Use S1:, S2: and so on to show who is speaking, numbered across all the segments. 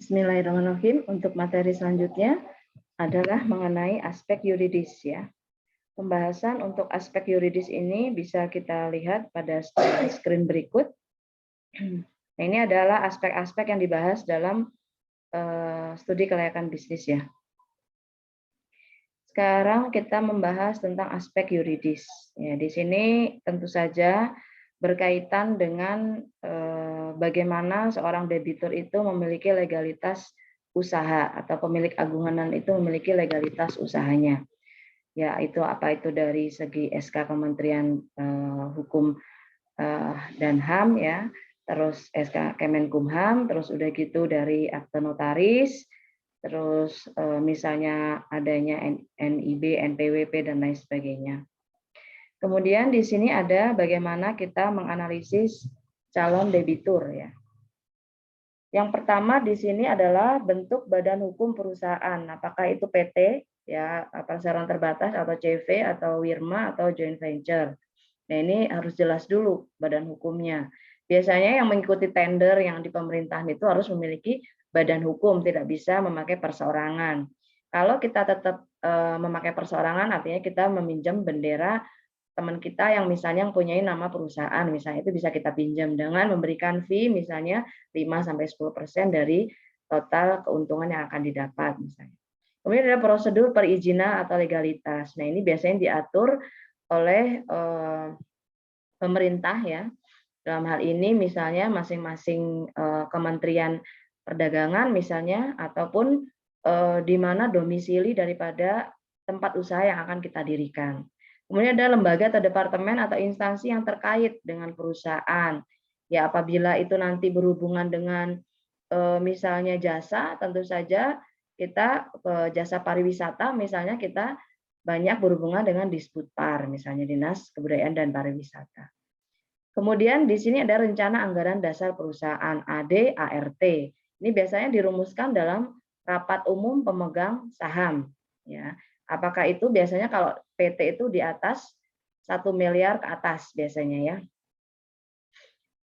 S1: Bismillahirrahmanirrahim. Untuk materi selanjutnya adalah mengenai aspek yuridis ya. Pembahasan untuk aspek yuridis ini bisa kita lihat pada screen berikut. Nah, ini adalah aspek-aspek yang dibahas dalam studi kelayakan bisnis ya. Sekarang kita membahas tentang aspek yuridis. Ya, di sini tentu saja berkaitan dengan bagaimana seorang debitur itu memiliki legalitas usaha atau pemilik agungan itu memiliki legalitas usahanya. Ya, itu apa itu dari segi SK Kementerian Hukum dan HAM ya, terus SK Kemenkumham, terus udah gitu dari akte notaris, terus misalnya adanya NIB, NPWP dan lain sebagainya. Kemudian di sini ada bagaimana kita menganalisis calon debitur ya. Yang pertama di sini adalah bentuk badan hukum perusahaan. Apakah itu PT ya, perseroan terbatas atau CV atau WIRMA atau joint venture. Nah, ini harus jelas dulu badan hukumnya. Biasanya yang mengikuti tender yang di pemerintahan itu harus memiliki badan hukum, tidak bisa memakai perseorangan. Kalau kita tetap memakai perseorangan artinya kita meminjam bendera teman kita yang misalnya mempunyai nama perusahaan, misalnya itu bisa kita pinjam dengan memberikan fee misalnya 5-10% dari total keuntungan yang akan didapat misalnya. Kemudian ada prosedur perizinan atau legalitas. Nah, ini biasanya diatur oleh pemerintah ya. Dalam hal ini misalnya masing-masing Kementerian Perdagangan misalnya ataupun di mana domisili daripada tempat usaha yang akan kita dirikan. Kemudian ada lembaga atau departemen atau instansi yang terkait dengan perusahaan. Ya, apabila itu nanti berhubungan dengan misalnya jasa, tentu saja kita jasa pariwisata, misalnya kita banyak berhubungan dengan Disputpar, misalnya Dinas Kebudayaan dan Pariwisata. Kemudian di sini ada rencana anggaran dasar perusahaan AD/ART. Ini biasanya dirumuskan dalam rapat umum pemegang saham. Ya, apakah itu biasanya kalau PT itu di atas 1 miliar ke atas biasanya ya.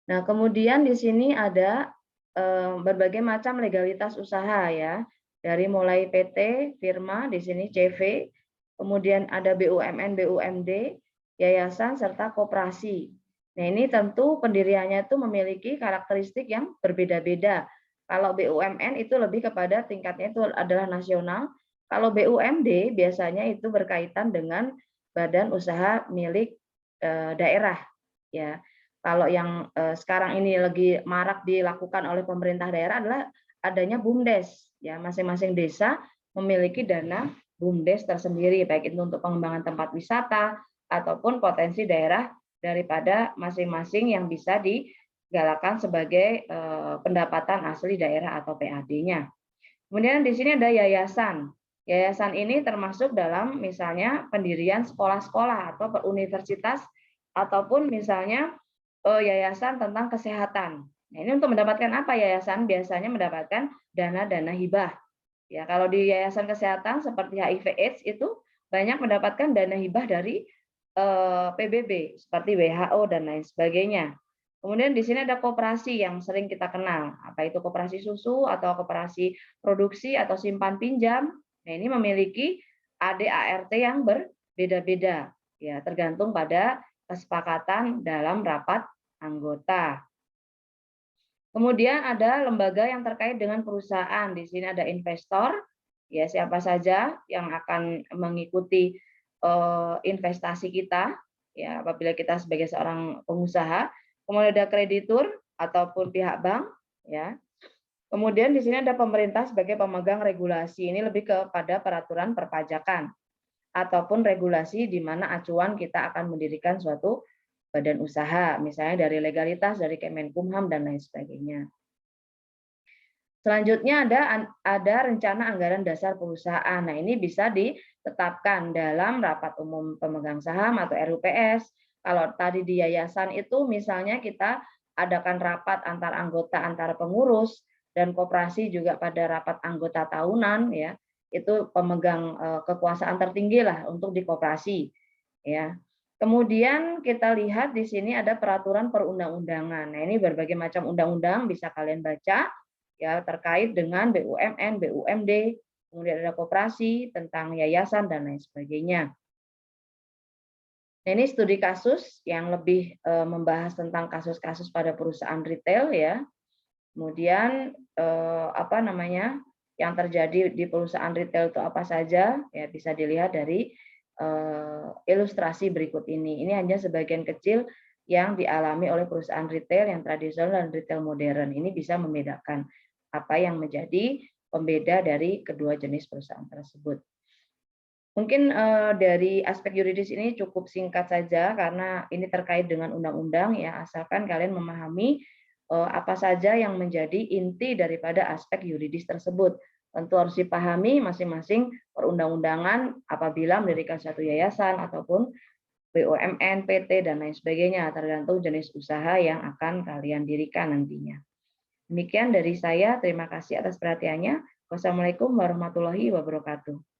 S1: Nah, kemudian di sini ada berbagai macam legalitas usaha ya. Dari mulai PT, firma, di sini CV, kemudian ada BUMN, BUMD, yayasan serta koperasi. Nah, ini tentu pendiriannya itu memiliki karakteristik yang berbeda-beda. Kalau BUMN itu lebih kepada tingkatnya itu adalah nasional. Kalau BUMD biasanya itu berkaitan dengan badan usaha milik daerah ya. Kalau yang sekarang ini lagi marak dilakukan oleh pemerintah daerah adalah adanya BUMDes ya, masing-masing desa memiliki dana BUMDes tersendiri baik itu untuk pengembangan tempat wisata ataupun potensi daerah daripada masing-masing yang bisa digalakkan sebagai pendapatan asli daerah atau PAD-nya. Kemudian di sini ada yayasan. Yayasan ini termasuk dalam misalnya pendirian sekolah-sekolah atau universitas ataupun misalnya yayasan tentang kesehatan. Nah, ini untuk mendapatkan apa yayasan biasanya mendapatkan dana-dana hibah. Ya, kalau di yayasan kesehatan seperti HIV/AIDS itu banyak mendapatkan dana hibah dari PBB seperti WHO dan lain sebagainya. Kemudian di sini ada koperasi yang sering kita kenal, apa itu koperasi susu atau koperasi produksi atau simpan pinjam. Nah, ini memiliki AD/ART yang berbeda-beda, ya tergantung pada kesepakatan dalam rapat anggota. Kemudian ada lembaga yang terkait dengan perusahaan. Di sini ada investor, ya siapa saja yang akan mengikuti investasi kita, ya apabila kita sebagai seorang pengusaha. Kemudian ada kreditur ataupun pihak bank, ya. Kemudian di sini ada pemerintah sebagai pemegang regulasi. Ini lebih kepada peraturan perpajakan ataupun regulasi di mana acuan kita akan mendirikan suatu badan usaha, misalnya dari legalitas, dari Kemenkumham dan lain sebagainya. Selanjutnya ada rencana anggaran dasar perusahaan. Nah, ini bisa ditetapkan dalam rapat umum pemegang saham atau RUPS. Kalau tadi di yayasan itu misalnya kita adakan rapat antar anggota, antar pengurus dan koperasi juga pada rapat anggota tahunan ya. Itu pemegang kekuasaan tertinggi lah untuk di koperasi ya. Kemudian kita lihat di sini ada peraturan perundang-undangan. Nah, ini berbagai macam undang-undang bisa kalian baca. ya terkait dengan BUMN, BUMD, kemudian ada koperasi, tentang yayasan dan lain sebagainya. Nah, ini studi kasus yang lebih membahas tentang kasus-kasus pada perusahaan retail ya. Kemudian apa namanya yang terjadi di perusahaan retail itu apa saja ya bisa dilihat dari ilustrasi berikut ini. Ini hanya sebagian kecil yang dialami oleh perusahaan retail yang tradisional dan retail modern. Ini bisa membedakan apa yang menjadi pembeda dari kedua jenis perusahaan tersebut. Mungkin dari aspek yuridis ini cukup singkat saja karena ini terkait dengan undang-undang ya, asalkan kalian memahami apa saja yang menjadi inti daripada aspek yuridis tersebut. Tentu harus dipahami masing-masing perundang-undangan apabila mendirikan suatu yayasan ataupun BUMN, PT, dan lain sebagainya, tergantung jenis usaha yang akan kalian dirikan nantinya. Demikian dari saya, terima kasih atas perhatiannya. Wassalamualaikum warahmatullahi wabarakatuh.